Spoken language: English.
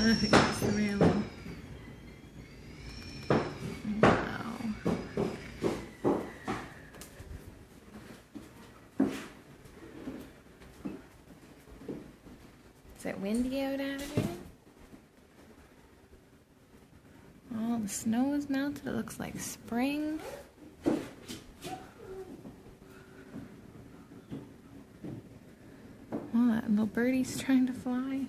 Yes, the railing. Wow. Is it windy out there? Oh, the snow is melted. It looks like spring. Oh, that little birdie's trying to fly.